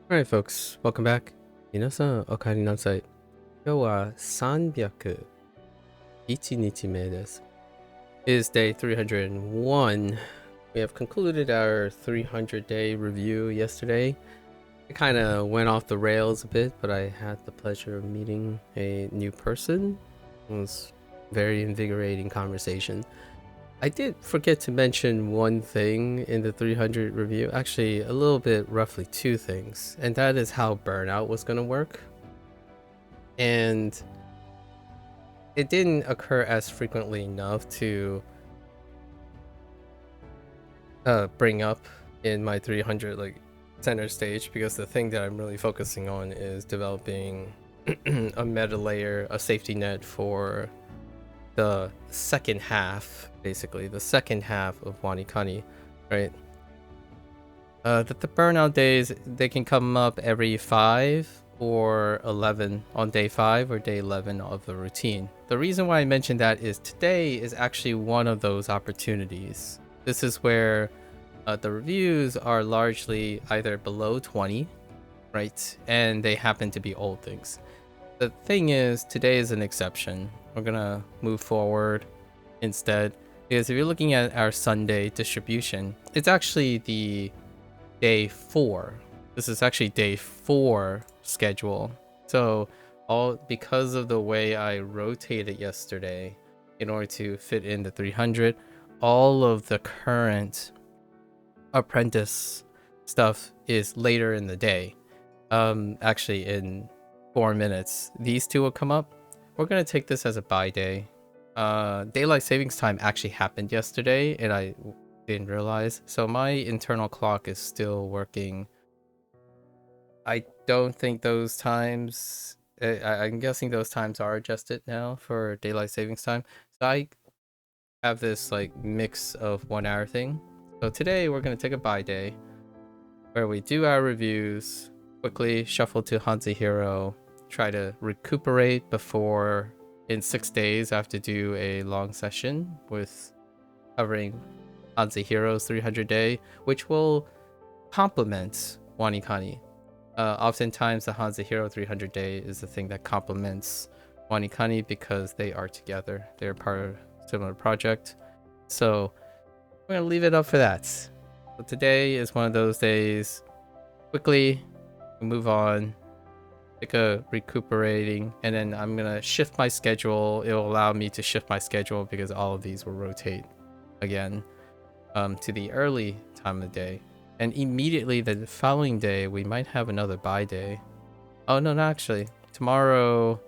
Alright folks, welcome back. 皆さん、お帰りなさい。今日は301日目です。It is day 301. We have concluded our 300-day review yesterday. It kind of went off the rails a bit, but I had the pleasure of meeting a new person. It was a very invigorating conversation. I did forget to mention one thing in the 300 review, actually a little bit, roughly two things, and that is how burnout was going to work. And it didn't occur as frequently enough to bring up in my 300 like center stage, because the thing that I'm really focusing on is developing a meta layer, a safety net for the second half, basically the second half of WaniKani, right? That the burnout days, they can come up every 5 or 11 on day 5 or day 11 of the routine. The reason why I mentioned that is today is actually one of those opportunities. This is where the reviews are largely either below 20, right? And they happen to be old things. The thing is, today is an exception. We're gonna move forward instead, because if you're looking at our Sunday distribution, it's actually the day 4. This is actually day 4 schedule. So all because of the way I rotated yesterday in order to fit in the 300, all of the current apprentice stuff is later in the day. Actually in 4 minutes these two will come up. We're gonna take this as a bye day. Daylight savings time actually happened yesterday and I didn't realize, so my internal clock is still working. I don't think those times, I'm guessing those times are adjusted now for daylight savings time, so I have this like mix of 1 hour thing. So today we're gonna take a bye day where we do our reviews, quickly shuffle to Hanzi Hero, try to recuperate before in 6 days I have to do a long session with covering Hanzi Hero's 300 day, which will complement WaniKani. Oftentimes the Hanzi Hero 300 day is the thing that complements WaniKani because they are together. They're part of a similar project. So we're gonna leave it up for that. So today is one of those days. Quickly move on, take a recuperating, and then I'm gonna shift my schedule. It will allow me to shift my schedule because all of these will rotate again to the early time of the day. And immediately the following day, we might have another bye day. Oh, no, not actually. Tomorrow,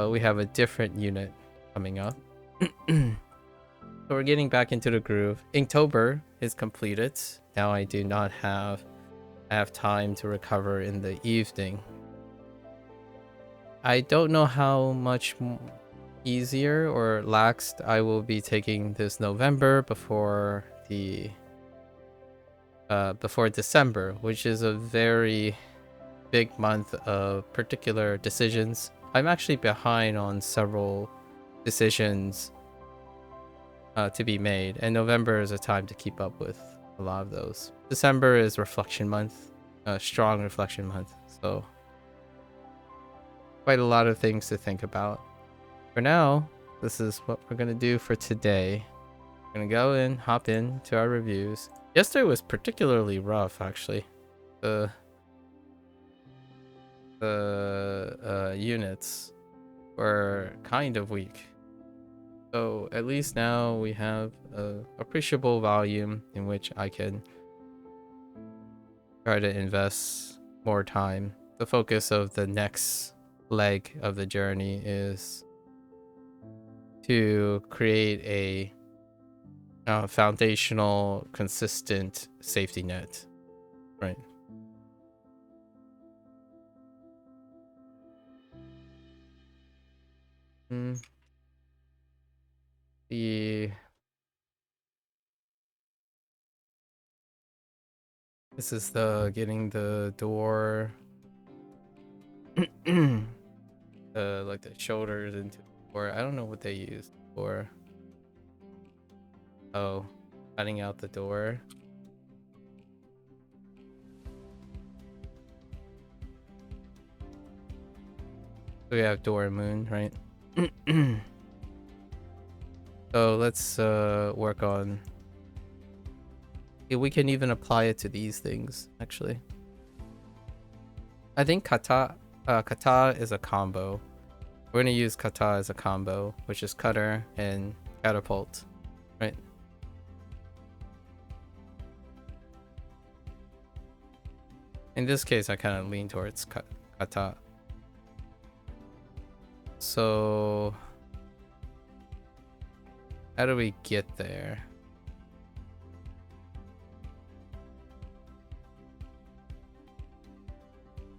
we have a different unit coming up. So we're getting back into the groove. Inktober is completed. Now I do not have time to recover in the evening. I don't know how much easier or laxed I will be taking this November before December, which is a very big month of particular decisions. I'm actually behind on several decisions to be made, and November is a time to keep up with a lot of those. December is reflection month, a strong reflection month, so quite a lot of things to think about. For now, this is what we're gonna do for today. We're gonna go in, hop in to our reviews. Yesterday was particularly rough, actually. The units were kind of weak. So at least now we have a appreciable volume in which I can try to invest more time. The focus of the next leg of the journey is to create a foundational, consistent safety net, right? This is the getting the door like the shoulders into the door. I don't know what they use for. Oh, cutting out the door. we have door and moon, right? So let's work on. We can even apply it to these things, actually. I think kata is a combo. We're gonna use kata as a combo, which is cutter and catapult, right? In this case, I kind of lean towards kata. So how do we get there?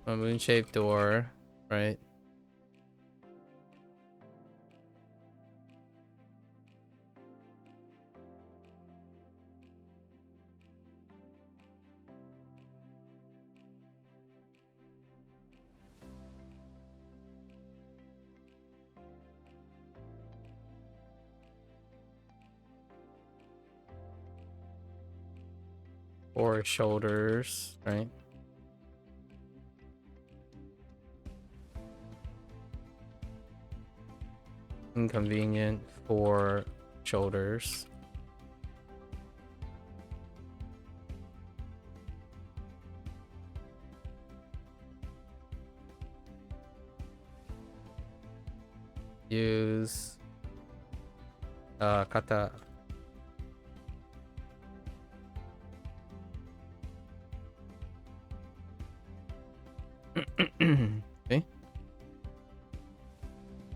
A moon-shaped door, right? Or shoulders, right? Inconvenient for shoulders. Use kata. Okay.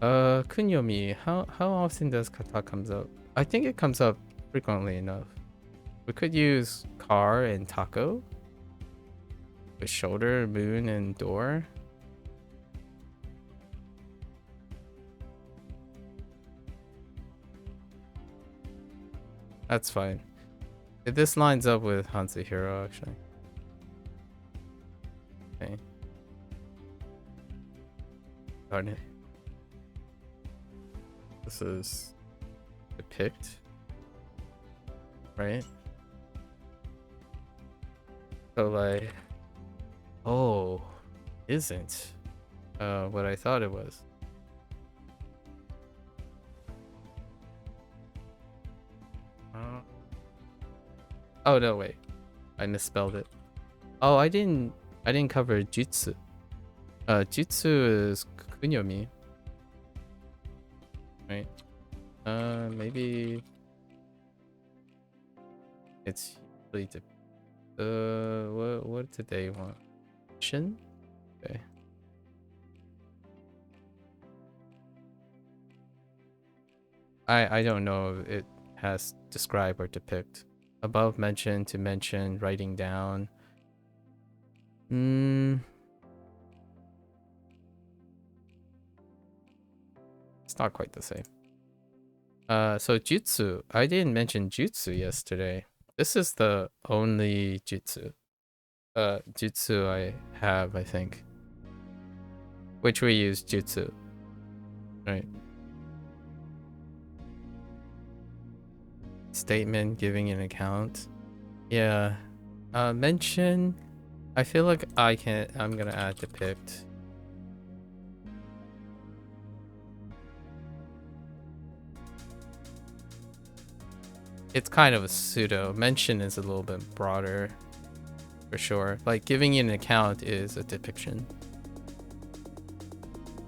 Kunyomi, how often does kata comes up? I think it comes up frequently enough. We could use car and taco with shoulder, moon, and door. That's fine. This lines up with Hansuhiro, actually. Okay. Darn it. This is depict, right? So like, oh, isn't what I thought it was. Oh no, wait, I misspelled it. Oh, I didn't cover jutsu. Jutsu is kunyomi, right? Maybe it's usually what did they want? Shin? Okay. I don't know if it has describe or depict. Above mention, to mention, writing down. It's not quite the same. So jutsu. I didn't mention jutsu yesterday. This is the only jutsu. Jutsu I have, I think. Which we use jutsu. Right. Statement, giving an account. Yeah. Mention. I feel like I'm gonna add depict. It's kind of a pseudo. Mention is a little bit broader, for sure. Like giving you an account is a depiction,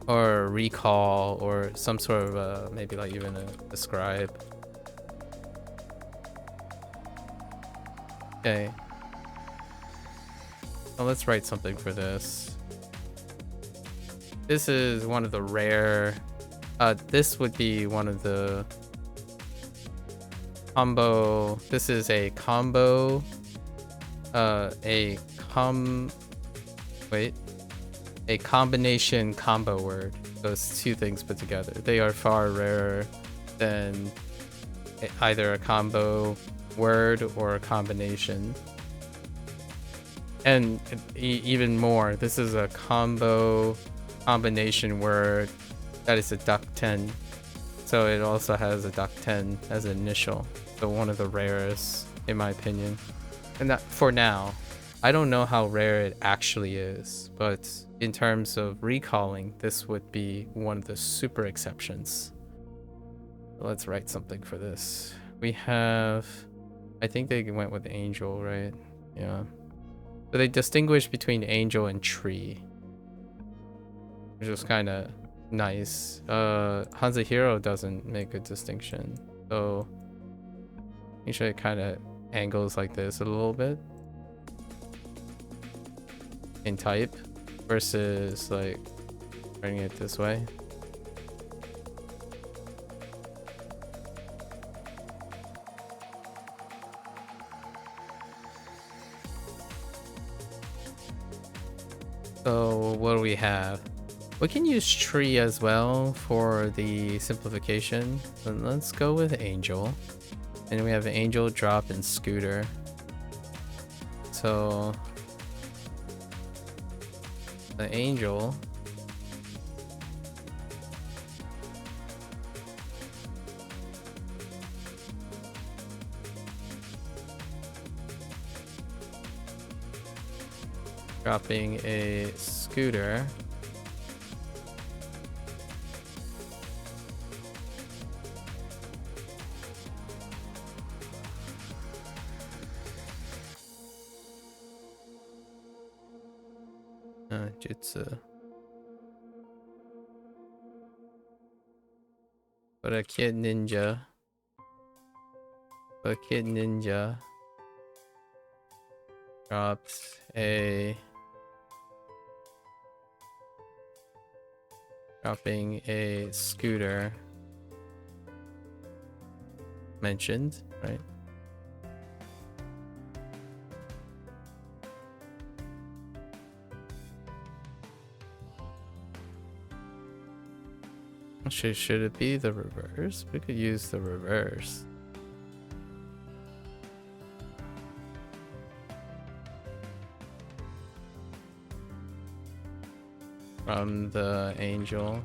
or a recall, or some sort of maybe like even a describe. Okay. Well, let's write something for this. This is one of the rare. This would be one of the combo. This is a combo. A combination combo word. Those two things put together. They are far rarer than either a combo word or a combination. And even more, this is a combination word that is a duck 10. So it also has a duck 10 as an initial. So one of the rarest, in my opinion. And that for now. I don't know how rare it actually is, but in terms of recalling, this would be one of the super exceptions. Let's write something for this. We have, I think they went with angel, right? Yeah. So they distinguish between angel and tree, which is kind of nice. Hanzahiro doesn't make a distinction, so usually it kind of angles like this a little bit in type versus like writing it this way. So what do we have? We can use tree as well for the simplification, but let's go with angel. And we have angel, drop, and scooter. So the angel dropping a scooter. Jutsu. But a kid ninja. A kid ninja drops a dropping a scooter mentioned, right? Should it be the reverse? We could use the reverse. From the angel.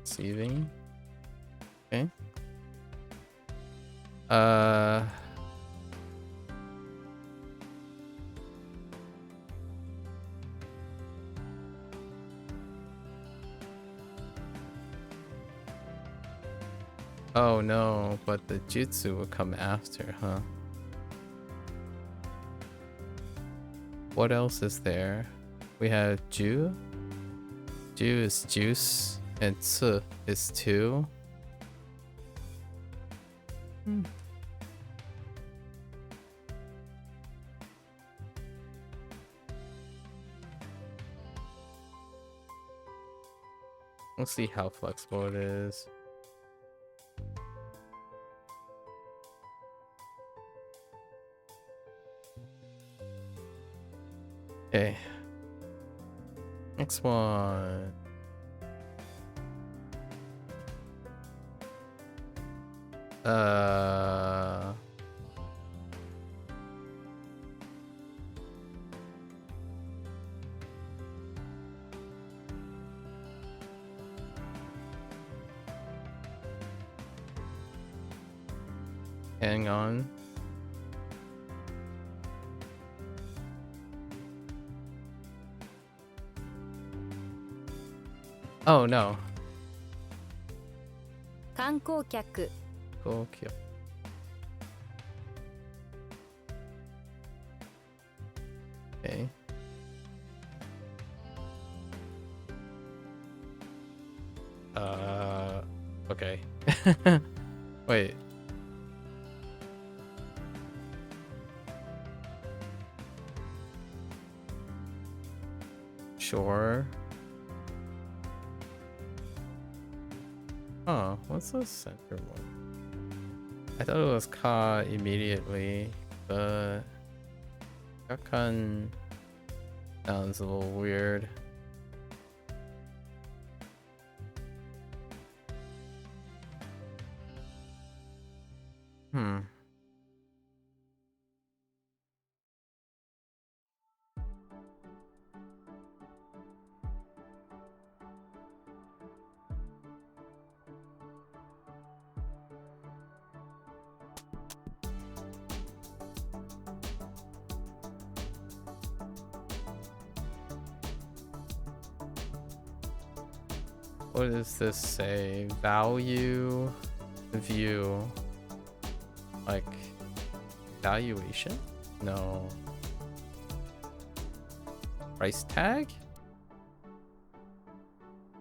Receiving. Okay. Oh no, but the jutsu will come after, huh? What else is there? We have ju. Ju is juice, and tsu is two. We'll see how flexible it is. Okay. Next one. Hang on. Oh no. 観光客 Okay. Okay. Okay. Wait. Sure. Oh, what's the center one? I thought it was Ka immediately, but Kakan sounds a little weird. What does this say? Value view. Like valuation? No. Price tag?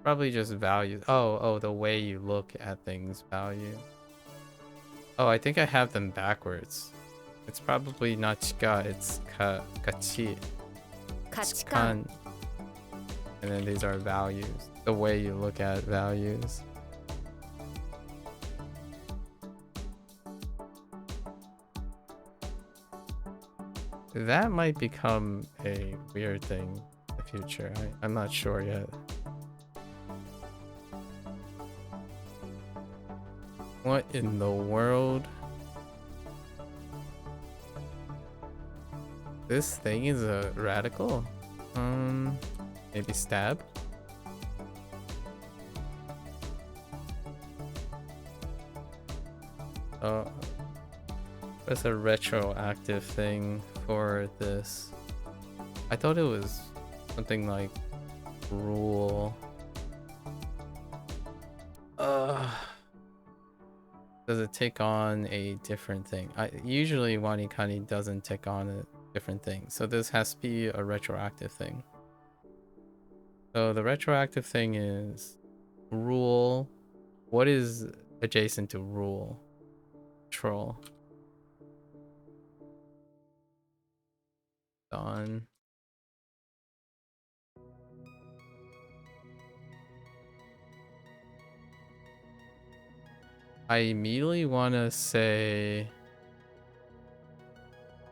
Probably just value. Oh, the way you look at things, value. Oh, I think I have them backwards. It's probably not chika, it's kachi. Kan. And then these are values. The way you look at values. That might become a weird thing in the future. I'm not sure yet. What in the world? This thing is a radical? Maybe stab? Oh, there's a retroactive thing for this. I thought it was something like rule. Does it take on a different thing? Usually WaniKani doesn't take on a different thing, so this has to be a retroactive thing. So the retroactive thing is rule. What is adjacent to rule? Troll. Done. I immediately want to say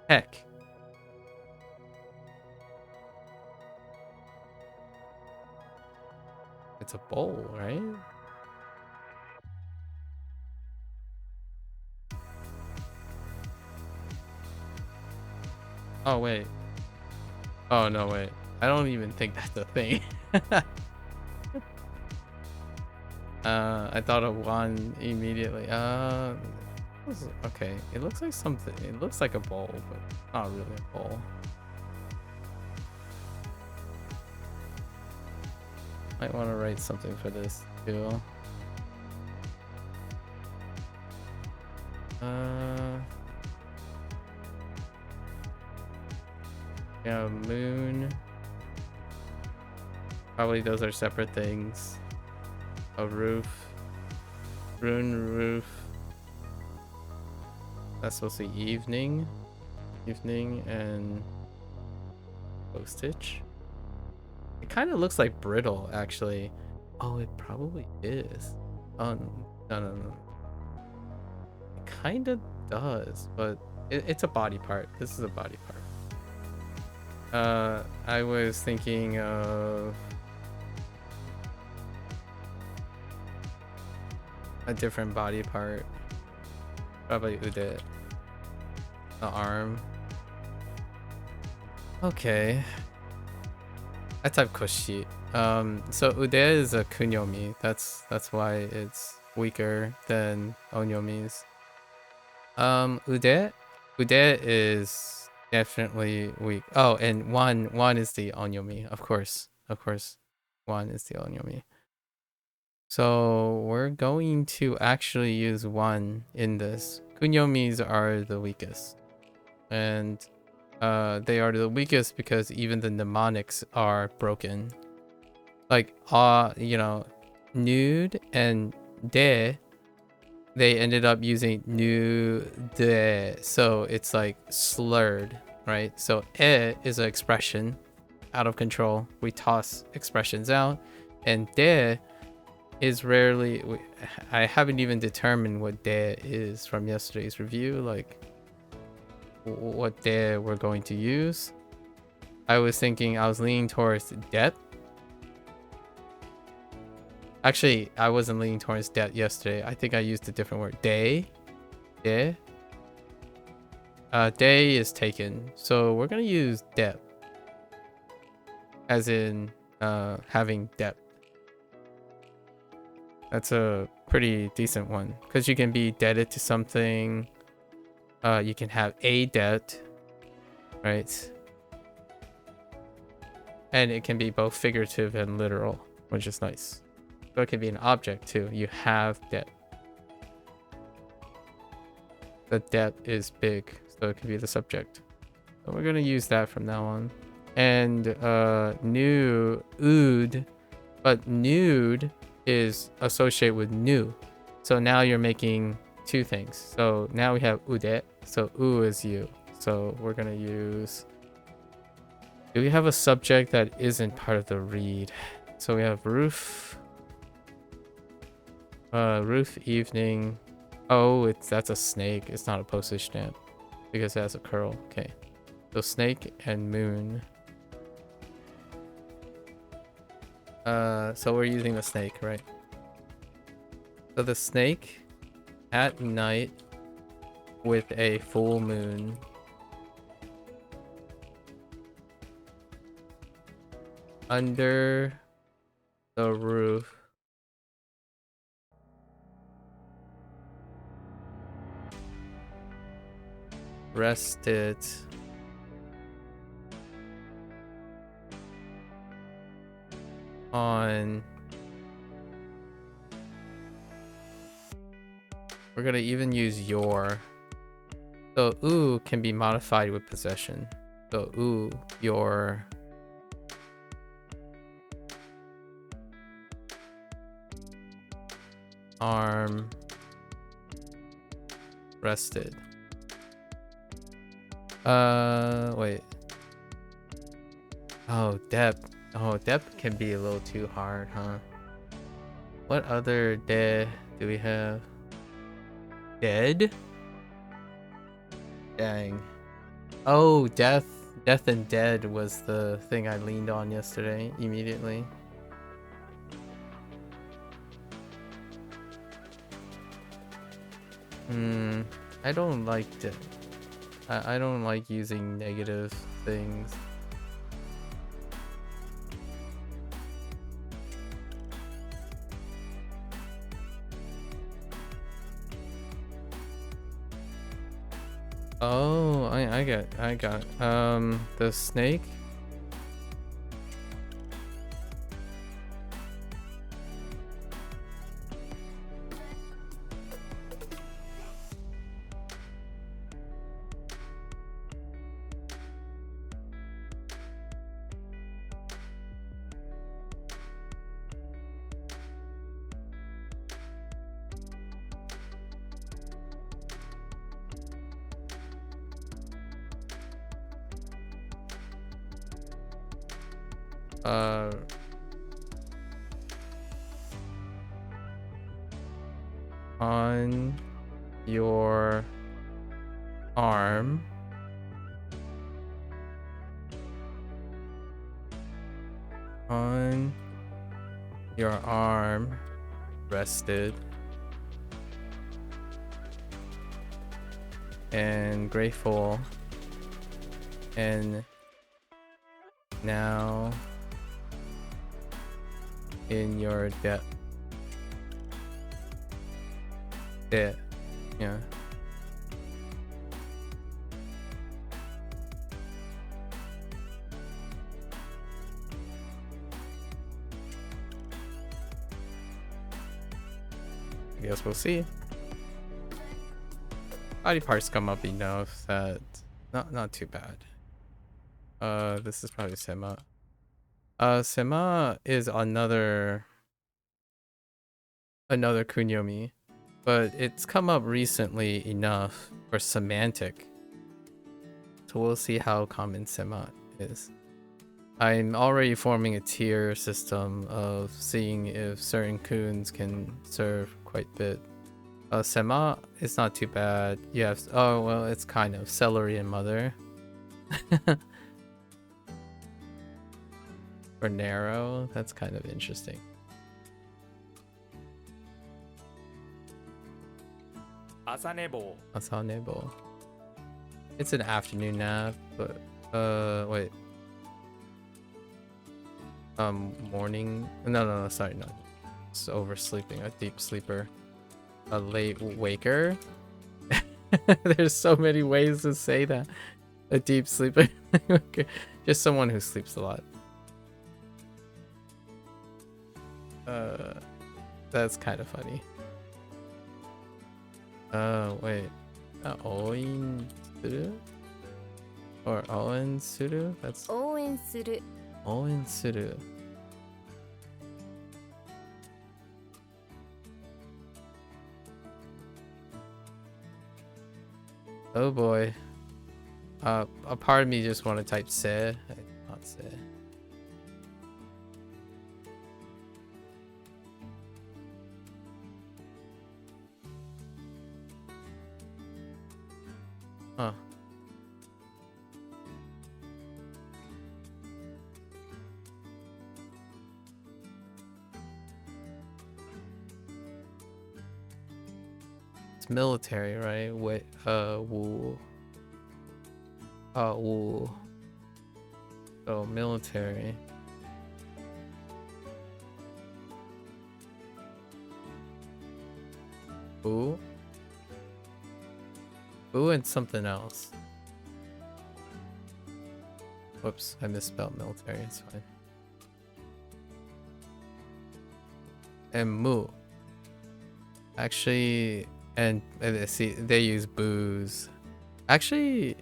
heck. It's a bowl, right? Oh, wait. Oh, no, wait. I don't even think that's a thing. I thought of one immediately. Okay. It looks like something. It looks like a bowl, but not really a bowl. Might want to write something for this too. Yeah, moon. Probably those are separate things. A roof. Rune roof. That's supposed to be evening. Evening and postage. It kind of looks like brittle, actually. Oh, it probably is. Oh, no. It kind of does, but it's a body part. This is a body part. I was thinking of a different body part. Probably ude. The arm. Okay. I type koshi. So ude is a kunyomi. That's why it's weaker than onyomis. Ude is definitely weak. Oh, and one is the onyomi, of course. One is the onyomi. So we're going to actually use one in this. Kunyomis are the weakest. And they are the weakest because even the mnemonics are broken. Like, you know, nude and de, they ended up using nu de, so it's like slurred, right? So is an expression out of control. We toss expressions out, and de is rarely. I haven't even determined what de is from yesterday's review, like what de we're going to use. I was leaning towards depth. Actually, I wasn't leaning towards depth yesterday. I think I used a different word. Day. Day is taken. So we're going to use depth. As in having depth. That's a pretty decent one. Because you can be indebted to something. You can have a debt. Right? And it can be both figurative and literal. Which is nice. So it can be an object too. You have depth. The depth is big, so it could be the subject. So we're gonna use that from now on. And new ood, but nude is associated with new. So now you're making two things. So now we have ude. So u is you. So we're gonna use. Do we have a subject that isn't part of the read? So we have roof. Roof evening. Oh, that's a snake. It's not a postage stamp because it has a curl. Okay. So snake and moon. So we're using the snake, right? So the snake at night with a full moon. Under the roof. Rested on. We're gonna even use your. So ooh can be modified with possession. So ooh, your. Arm rested. Wait. Oh, depth. Oh, depth can be a little too hard, huh? What other de do we have? Dead? Dang. Oh, death. Death and dead was the thing I leaned on yesterday immediately. I don't like it. I don't like using negative things. Oh, I got the snake. On your arm. On your arm rested. And grateful. And now in your depth. Yeah. I guess we'll see. Body parts come up enough that not too bad. This is probably Sema. Sema is another kunyomi, but it's come up recently enough for semantic. So we'll see how common Sema is. I'm already forming a tier system of seeing if certain kuns can serve quite a bit. Sema is not too bad. You have, oh well, it's kind of celery and mother. For narrow, that's kind of interesting. Asanebo. It's an afternoon nap, but wait. Morning. No, sorry, no. It's oversleeping. A deep sleeper. A late waker. There's so many ways to say that. A deep sleeper. Okay. Just someone who sleeps a lot. That's kind of funny. Wait. Oin suru? Or Oen suru? That's 応援する Oen suru. Oh boy. A part of me just want to type se. Not se. Huh. It's military, right? Wait, wool. Wool. So military. Boo? Boo and something else. Whoops, I misspelled military, it's fine. And moo. Actually, and see, they use booze. Actually,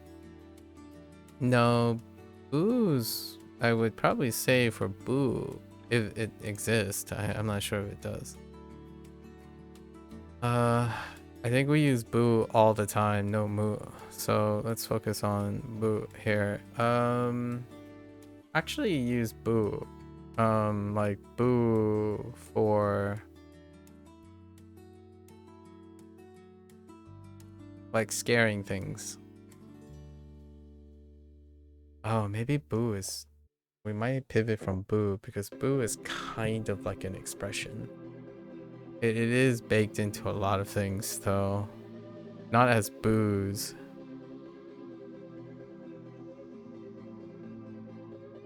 no, booze, I would probably say for boo, if it exists. I'm not sure if it does. I think we use boo all the time, no moo. So let's focus on boo here. Actually use boo. Like boo for like scaring things. Oh, maybe boo is, we might pivot from boo because boo is kind of like an expression. It is baked into a lot of things though. Not as booze.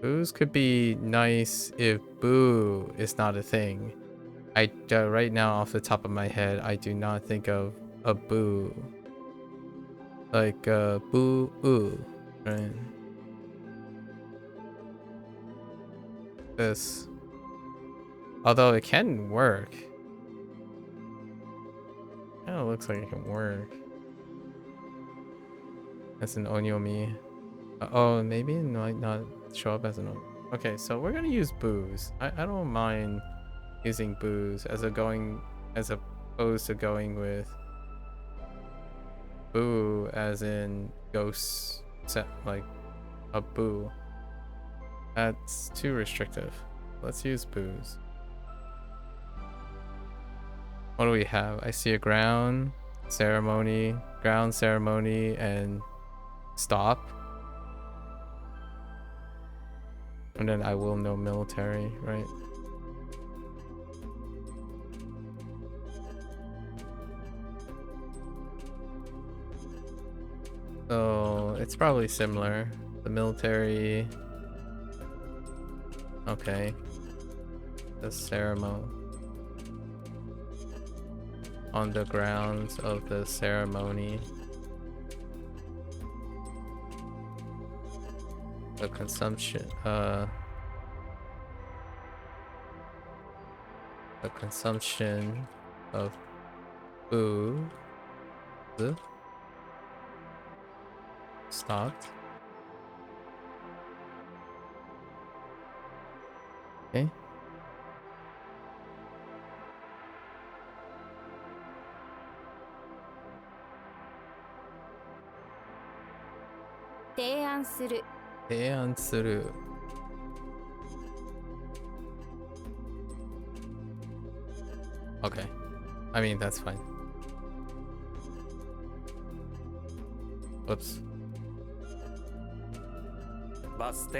Booze could be nice if boo is not a thing. Right now off the top of my head, I do not think of a boo. Like boo ooh, right? This. Although it can work. Kind of looks like it can work. That's an onyomi. Oh, maybe it might not show up as an onyomi. Okay, so we're gonna use booze. I don't mind using booze as opposed to going with boo as in ghosts set like a boo. That's too restrictive. Let's use booze. What do we have? I see a ground ceremony, and stop. And then I will know military, right? So it's probably similar. The military. Okay. The ceremony. On the grounds of the ceremony. The consumption, the consumption of food stopped. Okay. Answer. Okay. I mean, that's fine. Whoops. Baste.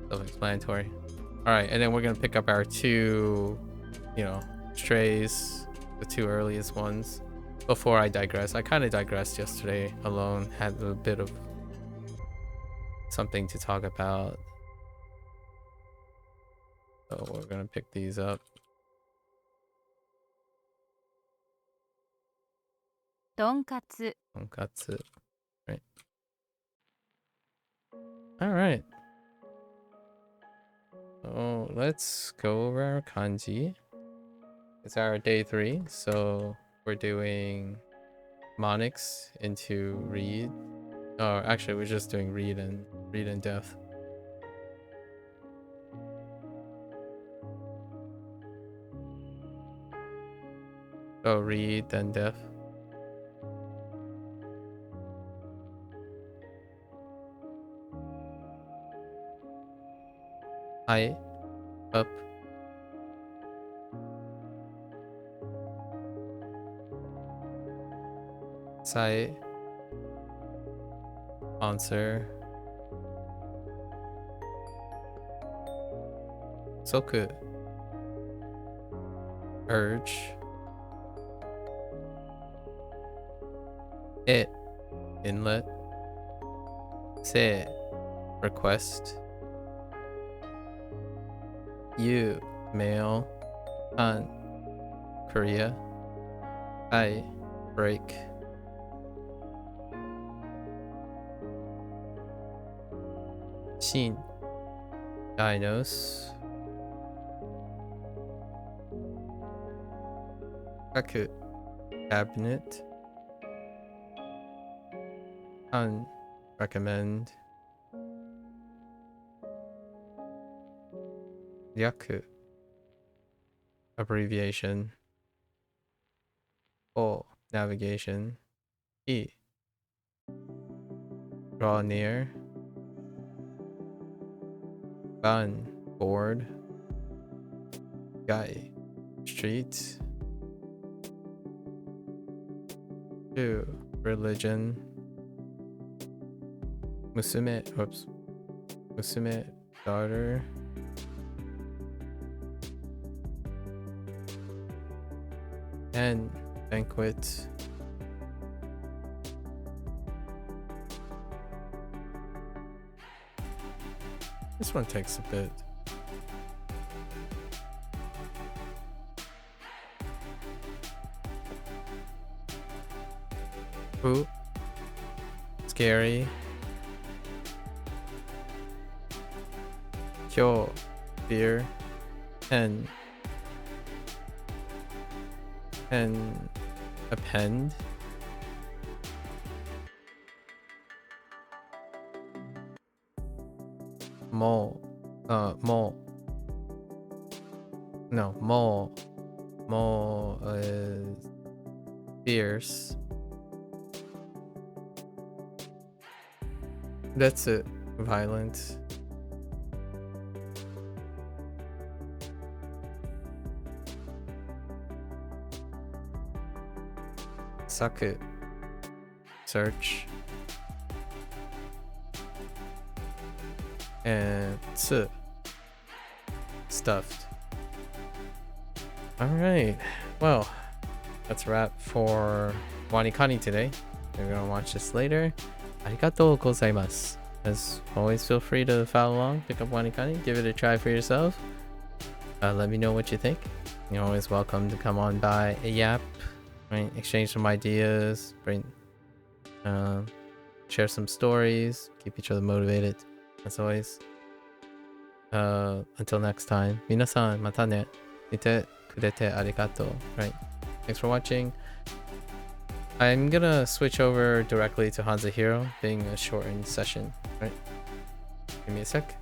Self-explanatory. Alright, and then we're gonna pick up our two, strays, the two earliest ones. Before I digress, I kind of digressed yesterday alone, had a bit of something to talk about. So we're gonna pick these up. Tonkatsu. Right. Alright. So let's go over our kanji. It's our day 3, so we're doing mnemonics into read. Oh, actually, we're just doing read and deaf. Oh, read then deaf. High, up. Side, answer. Soku, urge. It, inlet. Se, request. You, male. An, Korea. I, break. Shin, diagnose. Kaku, cabinet. Un, recommend. Yaku, abbreviation. O, navigation. I, draw near. Ban, board. Gai, street. 2, religion. Musume, oops. Musume, daughter. And banquet. This one takes a bit. Ooh. Scary. Kyo, fear. Pen. Pen, append. Mole. Mole. No, mole. Mole is fierce. That's it. Violent. Saku. Search. And tsu. Stuffed. Alright. Well, that's a wrap for WaniKani today. We're gonna watch this later. Arigatou gozaimasu. As always, feel free to follow along, pick up WaniKani, give it a try for yourself. Let me know what you think. You're always welcome to come on by a yap, right? Exchange some ideas, share some stories, keep each other motivated. As always. Until next time, minasan mata ne. Mite kurete arigato. Right. Thanks for watching. I'm gonna switch over directly to Hanzahiro, being a shortened session. Right. Give me a sec.